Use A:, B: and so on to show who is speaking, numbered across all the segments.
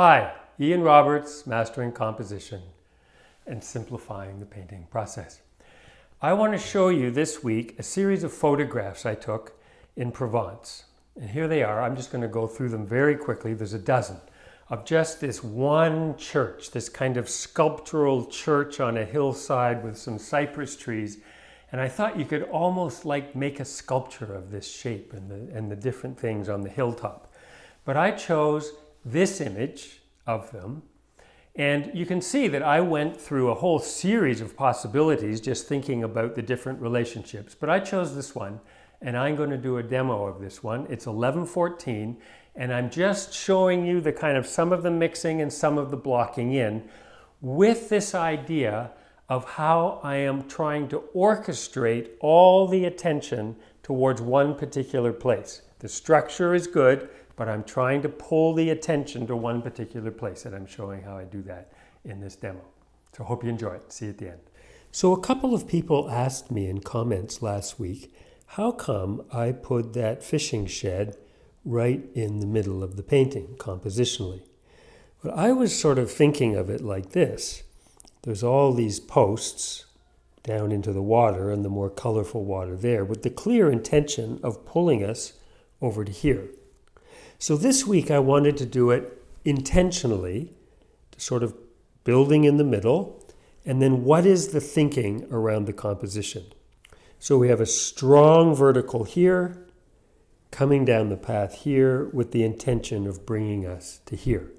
A: Hi, Ian Roberts, Mastering Composition and Simplifying the Painting Process. I want to show you this week a series of photographs I took in Provence. And here they are. I'm just going to go through them very quickly. There's a dozen of just this one church, this kind of sculptural church on a hillside with some cypress trees. And I thought you could almost like make a sculpture of this shape and the different things on the hilltop. But I chose this image of them, and you can see that I went through a whole series of possibilities just thinking about the different relationships, but I chose this one and I'm going to do a demo of this one. It's 11:14 and I'm just showing you the kind of some of the mixing and some of the blocking in with this idea of how I am trying to orchestrate all the attention towards one particular place. The structure is good, but I'm trying to pull the attention to one particular place, and I'm showing how I do that in this demo. So I hope you enjoy it. See you at the end. So a couple of people asked me in comments last week, how come I put that fishing shed right in the middle of the painting, compositionally? But I was sort of thinking of it like this. There's all these posts down into the water and the more colorful water there, with the clear intention of pulling us over to here. So this week I wanted to do it intentionally, sort of building in the middle, and then what is the thinking around the composition? So we have a strong vertical here, coming down the path here with the intention of bringing us to here.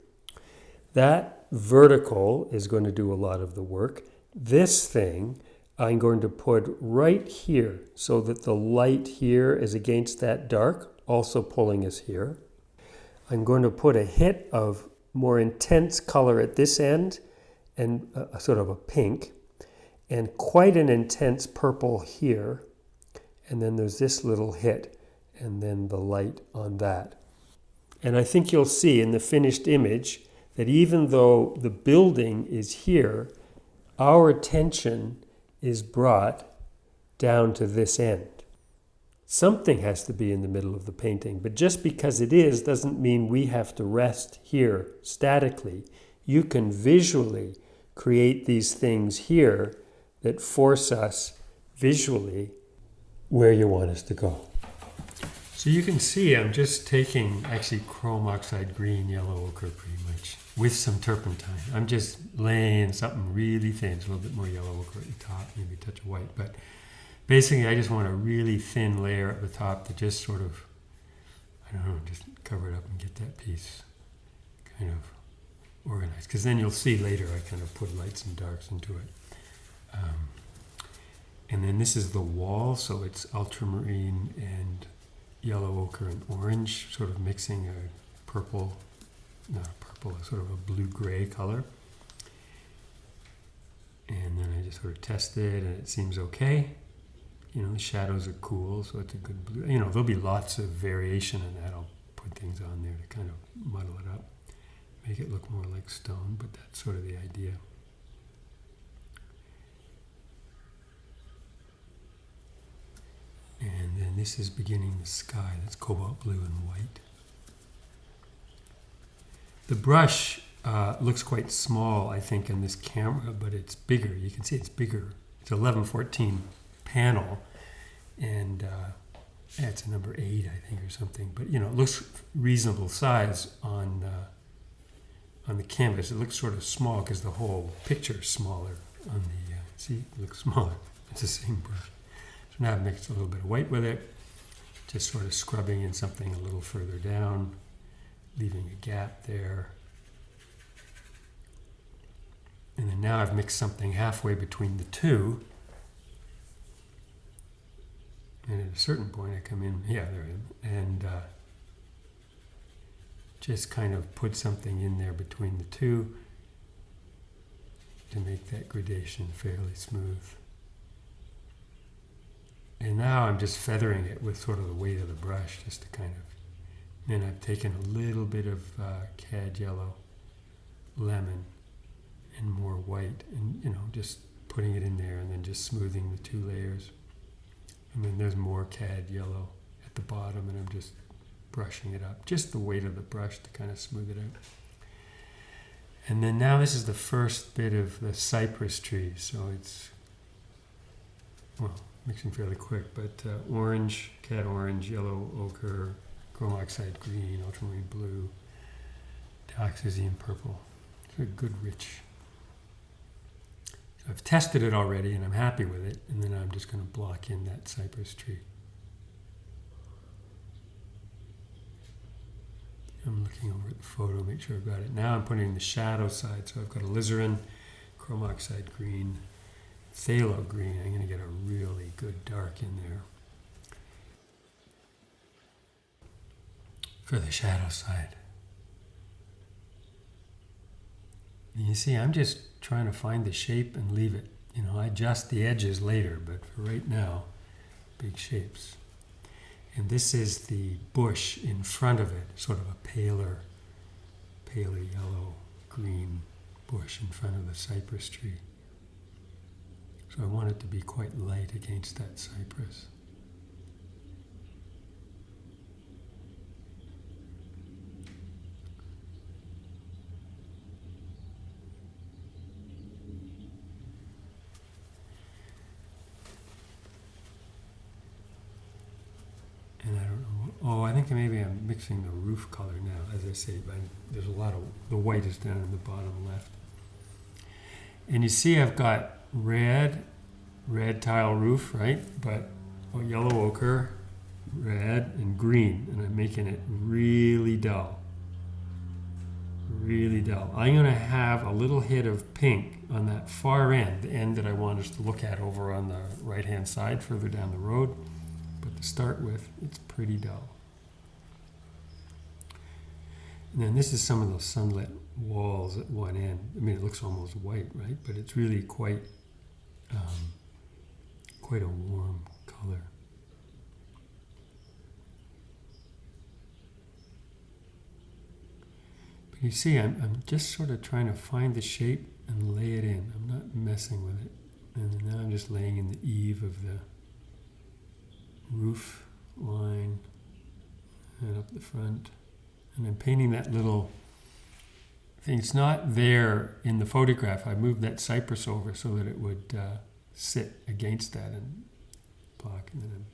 A: That vertical is going to do a lot of the work. This thing I'm going to put right here so that the light here is against that dark, also pulling us here. I'm going to put a hit of more intense color at this end and a sort of a pink and quite an intense purple here. And then there's this little hit and then the light on that. And I think you'll see in the finished image that even though the building is here, our attention is brought down to this end. Something has to be in the middle of the painting, but just because it is doesn't mean we have to rest here statically. You can visually create these things here that force us visually where you want us to go. So you can see I'm just taking actually chrome oxide green, yellow ochre pretty much, with some turpentine. I'm just laying something really thin, it's a little bit more yellow ochre at the top, maybe a touch of white, but basically, I just want a really thin layer at the top to just sort of, I don't know, just cover it up and get that piece kind of organized. Because then you'll see later I kind of put lights and darks into it. And then this is the wall, so it's ultramarine and yellow ochre and orange, sort of mixing a purple, not a purple, a sort of a blue-gray color. And then I just sort of test it, and it seems okay. You know, the shadows are cool, so it's a good blue. You know, there'll be lots of variation in that. I'll put things on there to kind of muddle it up, make it look more like stone, but that's sort of the idea. And then this is beginning the sky. That's cobalt blue and white. The brush looks quite small, I think, in this camera, but it's bigger. You can see it's bigger. It's 11:14. Panel, and it's a number 8, I think, or something. But you know, it looks reasonable size on the canvas. It looks sort of small because the whole picture is smaller on the. See, it looks smaller. It's the same brush. So now I've mixed a little bit of white with it, just sort of scrubbing in something a little further down, leaving a gap there. And then now I've mixed something halfway between the two. And at a certain point I come in, there I am, and just kind of put something in there between the two to make that gradation fairly smooth. And now I'm just feathering it with sort of the weight of the brush, just to kind of, then I've taken a little bit of cad yellow, lemon, and more white, and you know, just putting it in there and then just smoothing the two layers. And then there's more cad yellow at the bottom, and I'm just brushing it up. Just the weight of the brush to kind of smooth it out. And then now this is the first bit of the cypress tree. So it's, well, mixing fairly quick, but orange, cat orange, yellow ochre, chrome oxide green, ultramarine blue, dioxazine purple. It's a good rich. So I've tested it already and I'm happy with it, and then I'm just going to block in that cypress tree. I'm looking over at the photo, make sure I've got it. Now I'm putting in the shadow side, so I've got alizarin, chrome oxide green, phthalo green. I'm going to get a really good dark in there for the shadow side. And you see, I'm just trying to find the shape and leave it. You know, I adjust the edges later, but for right now, big shapes. And this is the bush in front of it, sort of a paler yellow, green bush in front of the cypress tree. So I want it to be quite light against that cypress. And I don't know, oh, I think maybe I'm mixing the roof color now, as I say, but there's a lot of, the white is down in the bottom left. And you see I've got red tile roof, right? But yellow ochre, red, and green, and I'm making it really dull. Really dull. I'm going to have a little hit of pink on that far end, the end that I want us to look at over on the right-hand side, further down the road. But to start with, it's pretty dull. And then this is some of those sunlit walls at one end. I mean, it looks almost white, right? But it's really quite a warm color. But you see, I'm just sort of trying to find the shape and lay it in. I'm not messing with it. And now I'm just laying in the eave of the roof line and up the front. And I'm painting that little thing. It's not there in the photograph. I moved that cypress over so that it would sit against that and block. And then I'm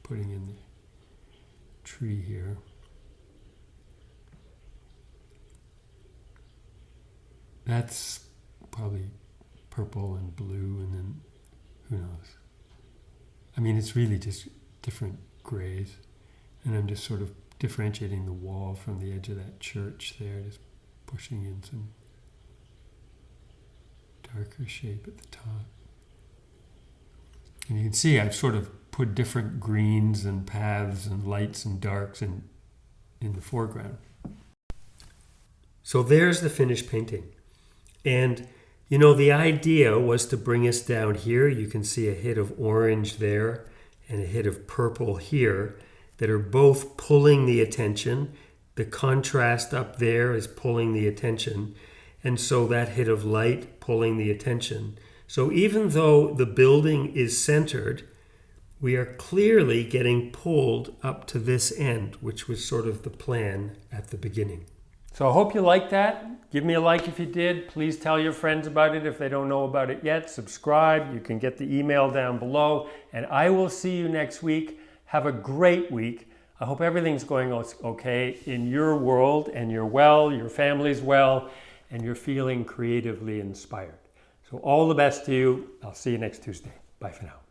A: putting in the tree here. That's probably purple and blue, and then who knows. I mean, it's really just different grays. And I'm just sort of differentiating the wall from the edge of that church there, just pushing in some darker shape at the top. And you can see I've sort of put different greens and paths and lights and darks in the foreground. So there's the finished painting. And you know, the idea was to bring us down here. You can see a hit of orange there and a hit of purple here that are both pulling the attention. The contrast up there is pulling the attention. And so that hit of light pulling the attention. So even though the building is centered, we are clearly getting pulled up to this end, which was sort of the plan at the beginning. So I hope you liked that. Give me a like if you did. Please tell your friends about it if they don't know about it yet. Subscribe. You can get the email down below. And I will see you next week. Have a great week. I hope everything's going okay in your world, and you're well, your family's well, and you're feeling creatively inspired. So all the best to you. I'll see you next Tuesday. Bye for now.